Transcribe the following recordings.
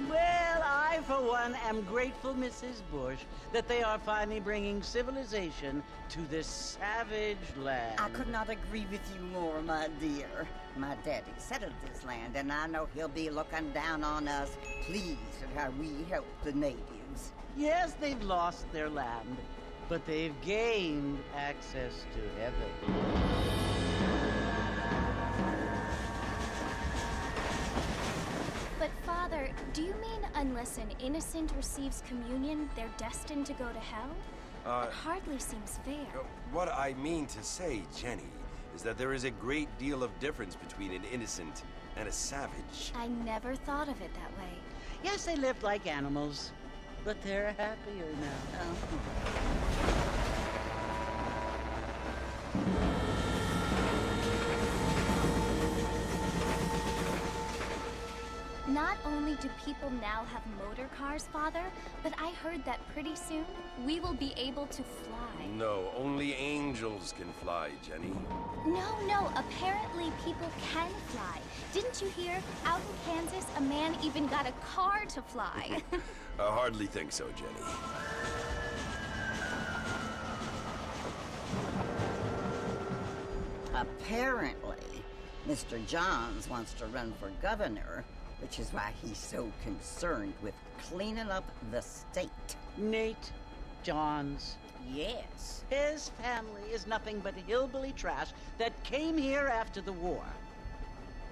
Well, I, for one, am grateful, Mrs. Bush, that they are finally bringing civilization to this savage land. I could not agree with you more, my dear. My daddy settled this land, and I know he'll be looking down on us, pleased at how we help the natives. Yes, they've lost their land, but they've gained access to heaven. But, Father, do you mean unless an innocent receives communion, they're destined to go to hell? That hardly seems fair. What I mean to say, Jenny, is that there is a great deal of difference between an innocent and a savage. I never thought of it that way. Yes, they lived like animals, but they're happier now. Not only do people now have motor cars, Father, but I heard that pretty soon we will be able to fly. No, only angels can fly, Jenny. No, apparently people can fly. Didn't you hear? Out in Kansas, a man even got a car to fly. I hardly think so, Jenny. Apparently, Mr. Johns wants to run for governor, which is why he's so concerned with cleaning up the state. Nate Johns. Yes. His family is nothing but hillbilly trash that came here after the war.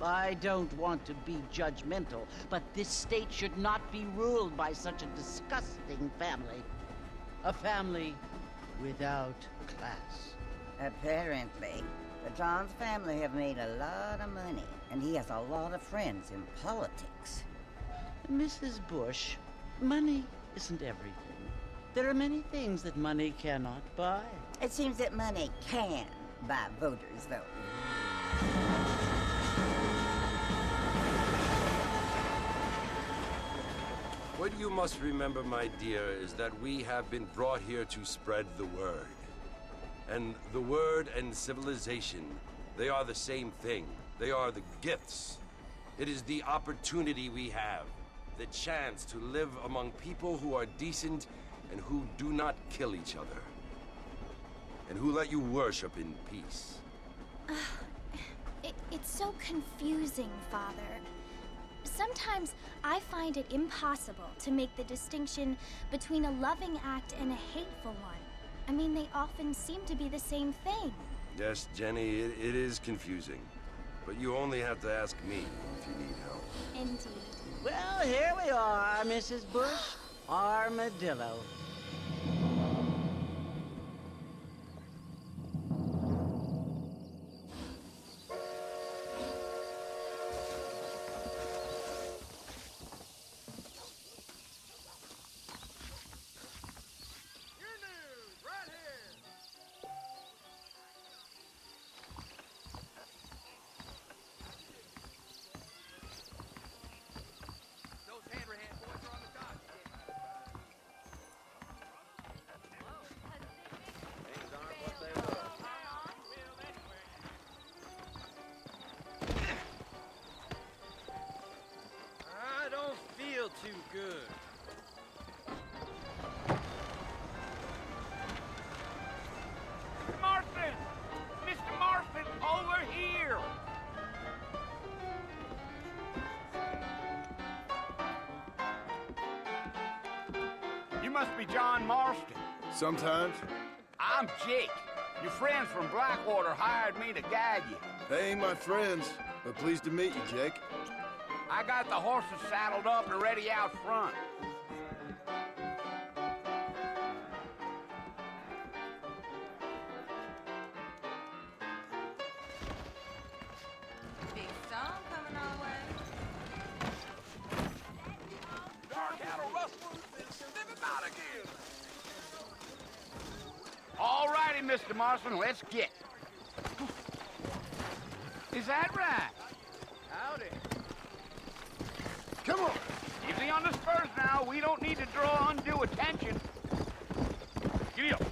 I don't want to be judgmental, but this state should not be ruled by such a disgusting family. A family without class. Apparently, the Johns family have made a lot of money, and he has a lot of friends in politics. Mrs. Bush, money isn't everything. There are many things that money cannot buy. It seems that money can buy voters, though. What you must remember, my dear, is that we have been brought here to spread the word. And the word and civilization, they are the same thing. They are the gifts. It is the opportunity we have, the chance to live among people who are decent and who do not kill each other, and who let you worship in peace. It's so confusing, Father. Sometimes I find it impossible to make the distinction between a loving act and a hateful one. I mean, they often seem to be the same thing. Yes, Jenny, it is confusing. But you only have to ask me if you need help. Indeed. Well, here we are, Mrs. Bush. Armadillo. must be John Marston. Sometimes. I'm Jake. Your friends from Blackwater hired me to guide you. They ain't my friends, but pleased to meet you, Jake. I got the horses saddled up and ready out front. Big storm coming our way. Dark cattle rustlers and snipping out again. All righty, Mr. Marston, let's get. Is that right? Howdy. Come on! Easy on the spurs now. We don't need to draw undue attention. Giddy up.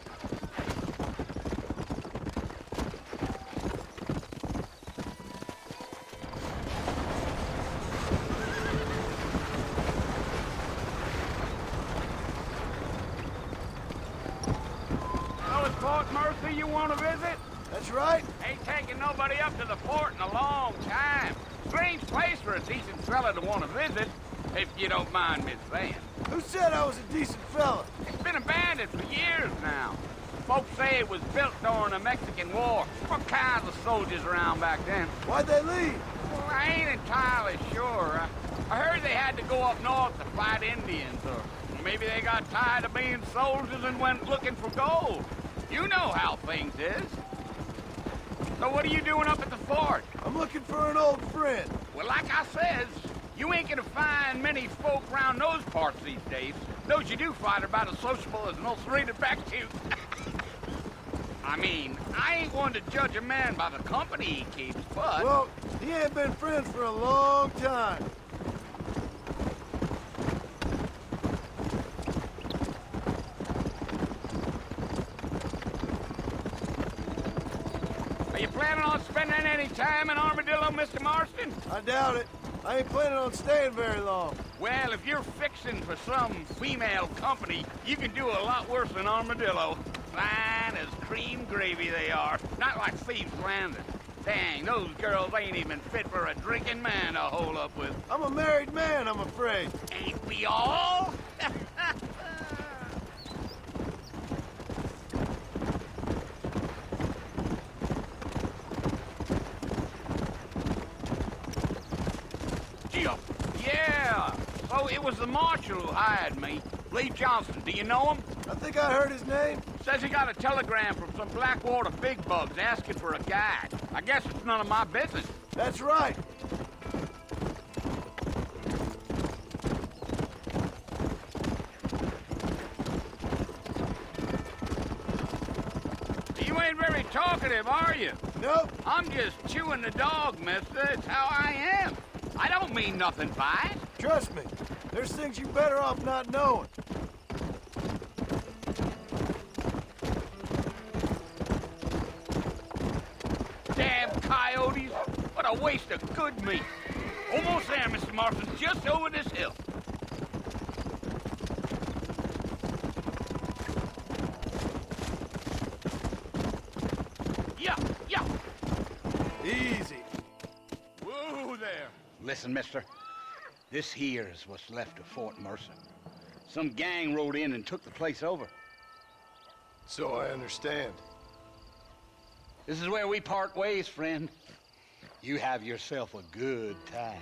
Well, it's Fort Mercy you want to visit? That's right. Ain't taking nobody up to the fort in a long time. Strange place for a decent fella to want to visit, if you don't mind me saying. Who said I was a decent fella? It's been abandoned for years now. Folks say it was built during the Mexican War. What kinds of soldiers around back then? Why'd they leave? Well, I ain't entirely sure. I heard they had to go up north to fight Indians, or maybe they got tired of being soldiers and went looking for gold. You know how things is. So what are you doing up at the fort? I'm looking for an old friend. Well, like I says, you ain't gonna find many folk round those parts these days. Those you do find are about as sociable as an ulcerated back tooth. I mean, I ain't one to judge a man by the company he keeps, but... Well, he ain't been friends for a long time. Are you planning on spending any time in Armadillo, Mr. Marston? I doubt it. I ain't planning on staying very long. Well, if you're fixing for some female company, you can do a lot worse than Armadillo. Fine as cream gravy they are. Not like thieves' landing. Dang, those girls ain't even fit for a drinking man to hole up with. I'm a married man, I'm afraid. Ain't we all? Yeah, so it was the marshal who hired me. Lee Johnston, do you know him? I think I heard his name. Says he got a telegram from some Blackwater big bugs asking for a guide. I guess it's none of my business. That's right. You ain't very talkative, are you? Nope. I'm just chewing the dog, mister. It's how I am. I don't mean nothing by it. Trust me. There's things you better off not knowing. Damn coyotes. What a waste of good meat. Almost there, Mr. Marston. Just over this hill. Yeah, yeah. Easy. Whoa there. Listen, mister. This here is what's left of Fort Mercer. Some gang rode in and took the place over. So I understand. This is where we part ways, friend. You have yourself a good time.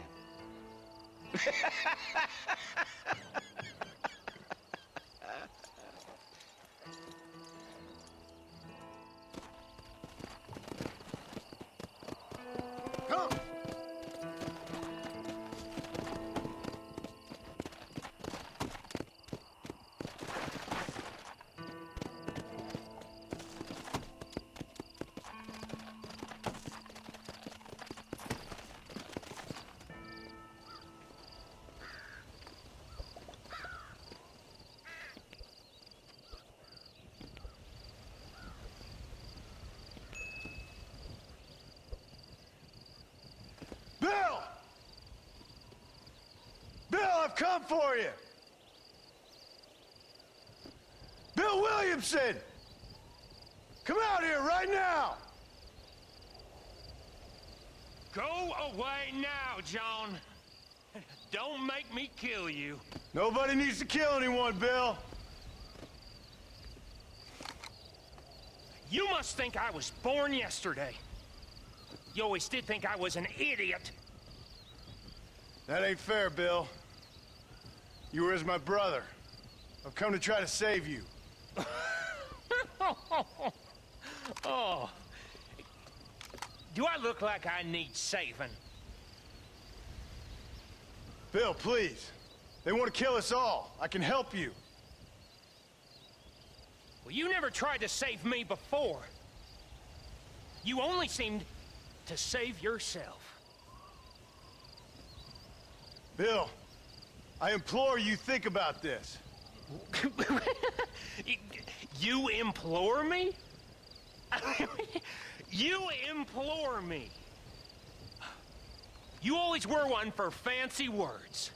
Come. Bill! Bill, I've come for you! Bill Williamson! Come out here right now! Go away now, John. Don't make me kill you. Nobody needs to kill anyone, Bill. You must think I was born yesterday. You always did think I was an idiot. That ain't fair, Bill. You were as my brother. I've come to try to save you. Oh. Do I look like I need saving? Bill, please. They want to kill us all. I can help you. Well, you never tried to save me before. You only seemed to save yourself. Bill, I implore you think about this. You implore me? You implore me. You always were one for fancy words.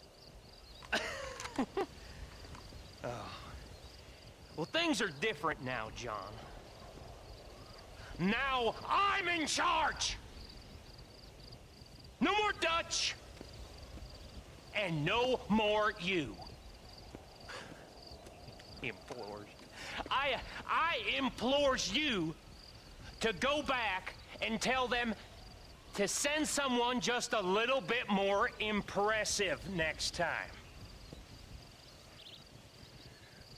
Oh. Well, things are different now, John. Now I'm in charge! No more Dutch! And no more you. Implores. I implores you to go back and tell them to send someone just a little bit more impressive next time.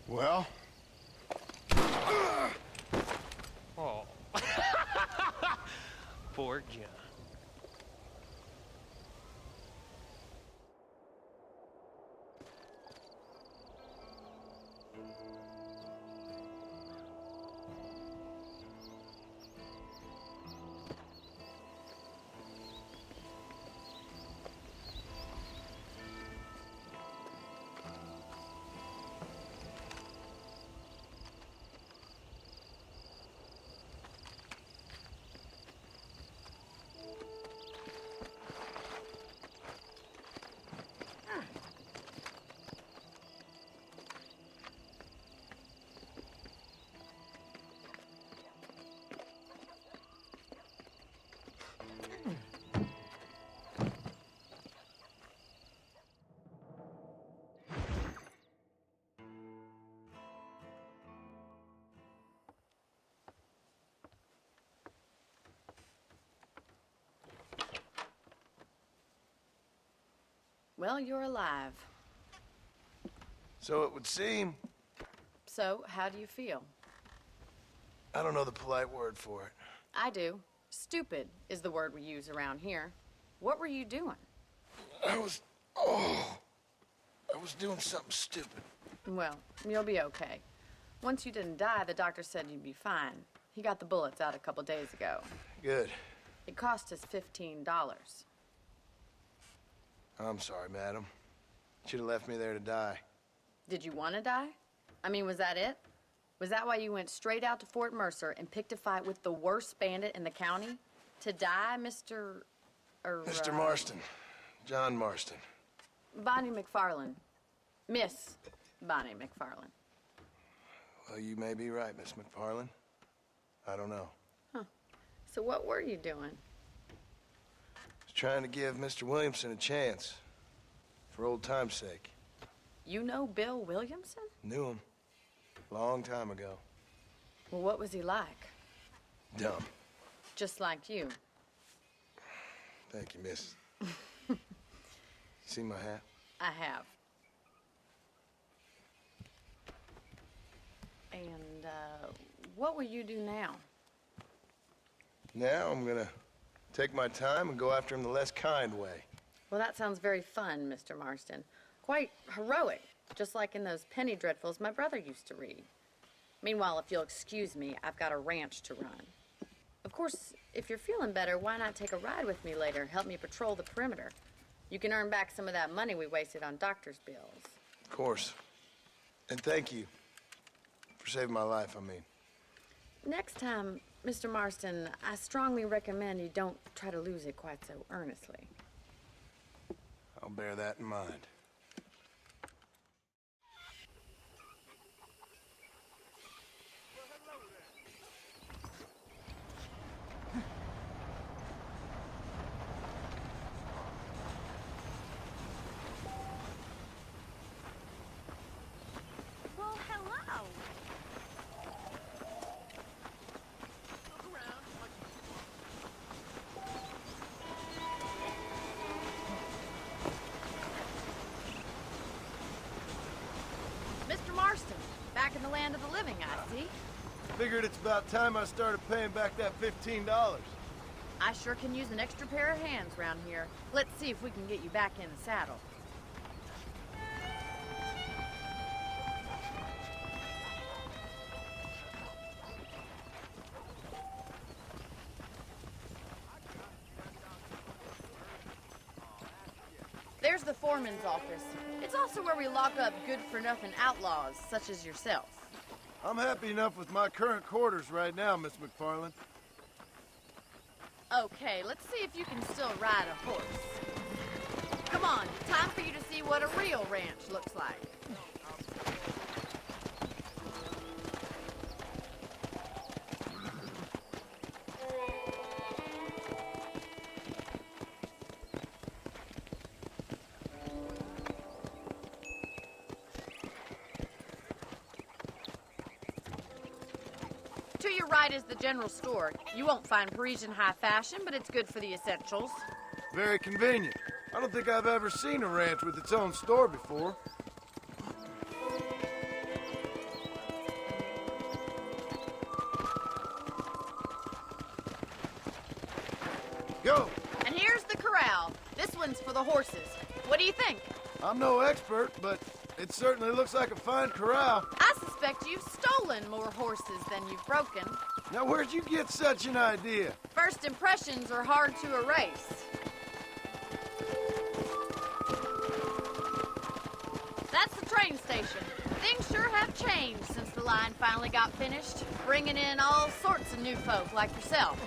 Well? Oh. Poor John. Well, you're alive. So it would seem. So, how do you feel? I don't know the polite word for it. I do. Stupid is the word we use around here. What were you doing? I was doing something stupid. Well, you'll be okay. Once you didn't die, the doctor said you'd be fine. He got the bullets out a couple days ago. Good. It cost us $15. I'm sorry, madam. Should have left me there to die. Did you want to die? I mean, was that it? Was that why you went straight out to Fort Mercer and picked a fight with the worst bandit in the county? To die, Mr. Mr. Marston. John Marston. Bonnie McFarlane. Miss Bonnie McFarlane. Well, you may be right, Miss McFarlane. I don't know. Huh. So what were you doing? I was trying to give Mr. Williamson a chance. For old time's sake. You know Bill Williamson? Knew him. Long time ago. Well, what was he like? Dumb. Just like you. Thank you, miss. See my hat? I have. And, what will you do now? Now I'm gonna take my time and go after him the less kind way. Well, that sounds very fun, Mr. Marston. Quite heroic, just like in those penny dreadfuls my brother used to read. Meanwhile, if you'll excuse me, I've got a ranch to run. Of course, if you're feeling better, why not take a ride with me later? Help me patrol the perimeter. You can earn back some of that money we wasted on doctor's bills. Of course. And thank you for saving my life, I mean. Next time, Mr. Marston, I strongly recommend you don't try to lose it quite so earnestly. I'll bear that in mind. Well, hello. in the land of the living, I see. Figured it's about time I started paying back that $15. I sure can use an extra pair of hands around here. Let's see if we can get you back in the saddle. There's the foreman's office. It's also where we lock up good-for-nothing outlaws, such as yourself. I'm happy enough with my current quarters right now, Miss McFarland. Okay, let's see if you can still ride a horse. Come on, time for you to see what a real ranch looks like. To your right is the general store. You won't find Parisian high fashion, but it's good for the essentials. Very convenient. I don't think I've ever seen a ranch with its own store before. Go! And here's the corral. This one's for the horses. What do you think? I'm no expert, but it certainly looks like a fine corral. I suspect you've stolen more horses than you've broken. Now, where'd you get such an idea? First impressions are hard to erase. That's the train station. Things sure have changed since the line finally got finished, bringing in all sorts of new folk like yourself.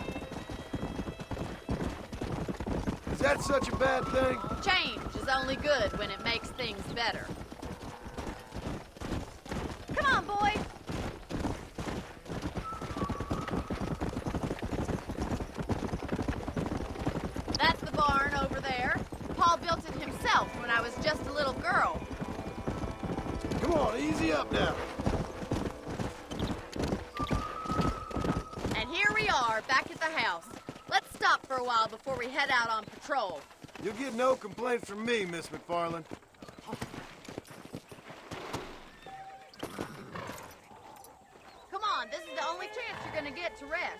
Is that such a bad thing? Change is only good when it makes things better. Come on, boy. That's the barn over there. Paul built it himself when I was just a little girl. Come on, easy up now. And here we are, back at the house. Let's stop for a while before we head out on patrol. You'll get no complaints from me, Miss McFarland. Come on, this is the only chance you're gonna get to rest.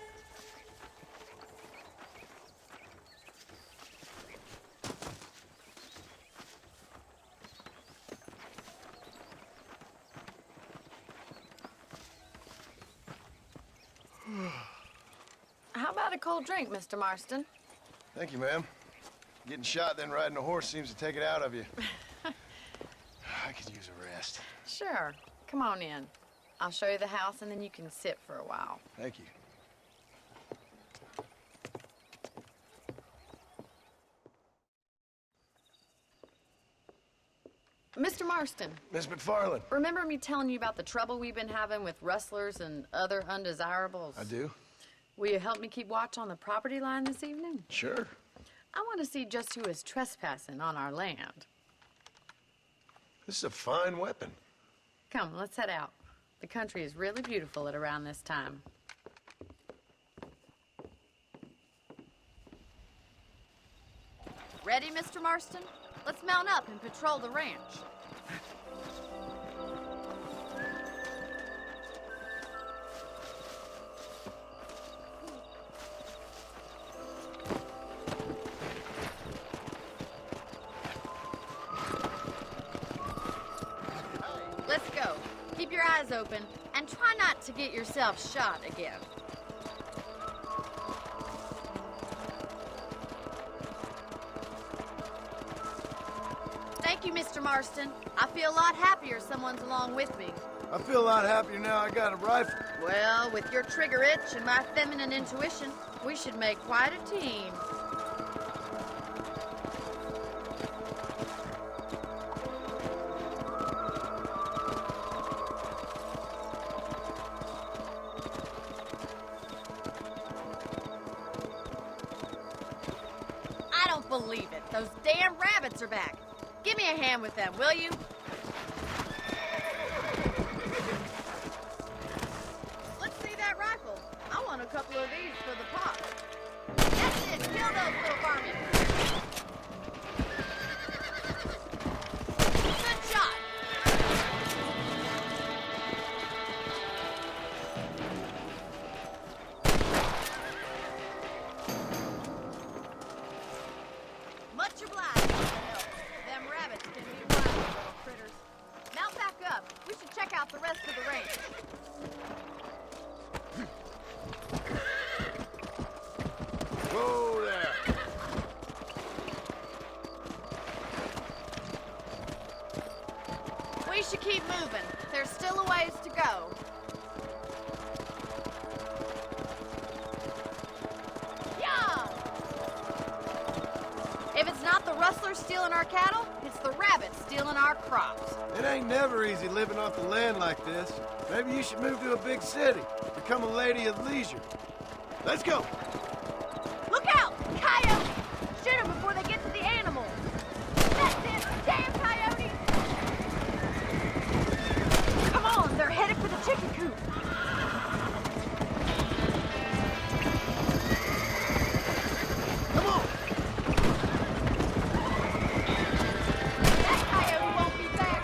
How about a cold drink, Mr. Marston? Thank you, ma'am. Getting shot, then riding a horse seems to take it out of you. I could use a rest. Sure. Come on in. I'll show you the house, and then you can sit for a while. Thank you. Mr. Marston, Miss McFarland. remember me telling you about the trouble we've been having with rustlers and other undesirables? I do. Will you help me keep watch on the property line this evening? Sure. I want to see just who is trespassing on our land. This is a fine weapon. Come, let's head out. The country is really beautiful at around this time. Ready, Mr. Marston? Let's mount up and patrol the ranch. Let's go. Keep your eyes open and try not to get yourself shot again. Thank you, Mr. Marston. I feel a lot happier someone's along with me. I feel a lot happier now I got a rifle. Well, with your trigger itch and my feminine intuition, we should make quite a team. I don't believe it. Those damn rabbits are back. Give me a hand with them, will you? Let's see that rifle. I want a couple of these for the pot. That's it. Kill those little varmints. Good shot. your blast. Them rabbits can be wild little critters. Mount back up. We should check out the rest of the range. Whoa there. We should keep moving. There's still a ways to go. Yeah! If it's not the rustlers stealing our cattle, it's the rabbits stealing our crops. It ain't never easy living off the land like this. Maybe you should move to a big city. Become a lady of leisure. Let's go. Look out! Coyotes! Shoot them before they get to the animals. That's it! Damn coyotes! Come on, they're headed for the chicken coop. Come on. That coyote won't be back.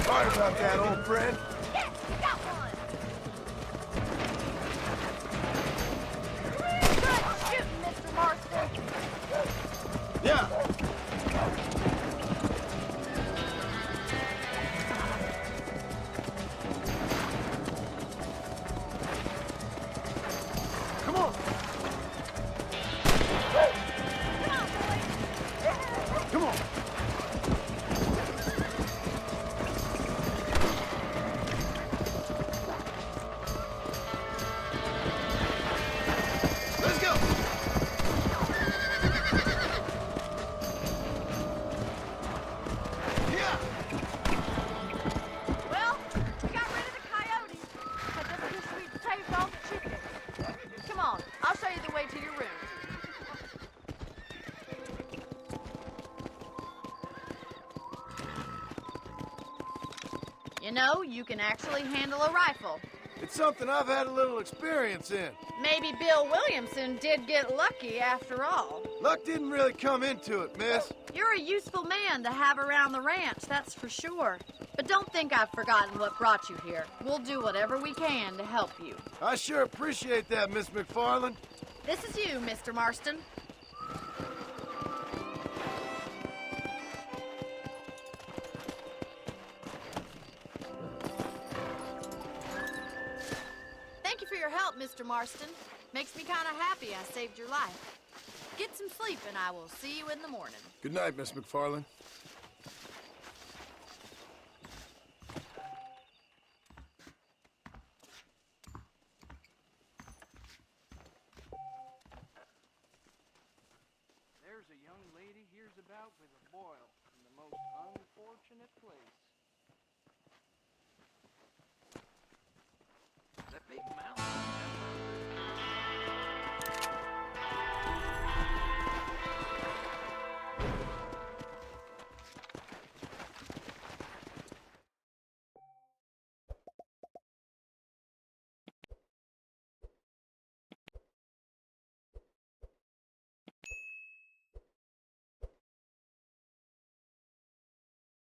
Sorry about that, old friend. Yes, got one. Good shooting, Mr. Marston. Yeah. Come on. Come on. Let's go. Yeah. Well, we got rid of the coyotes. I just wish we'd saved all the chickens. Come on, I'll show you the way to your room. You know, you can actually handle a rifle. It's something I've had a little experience in. Maybe Bill Williamson did get lucky after all. Luck didn't really come into it, miss. You're a useful man to have around the ranch, that's for sure. But don't think I've forgotten what brought you here. We'll do whatever we can to help you. I sure appreciate that, Miss McFarland. This is you, Mr. Marston. Thank you for your help, Mr. Marston. Makes me kind of happy I saved your life. Get some sleep and I will see you in the morning. Good night, Miss McFarland.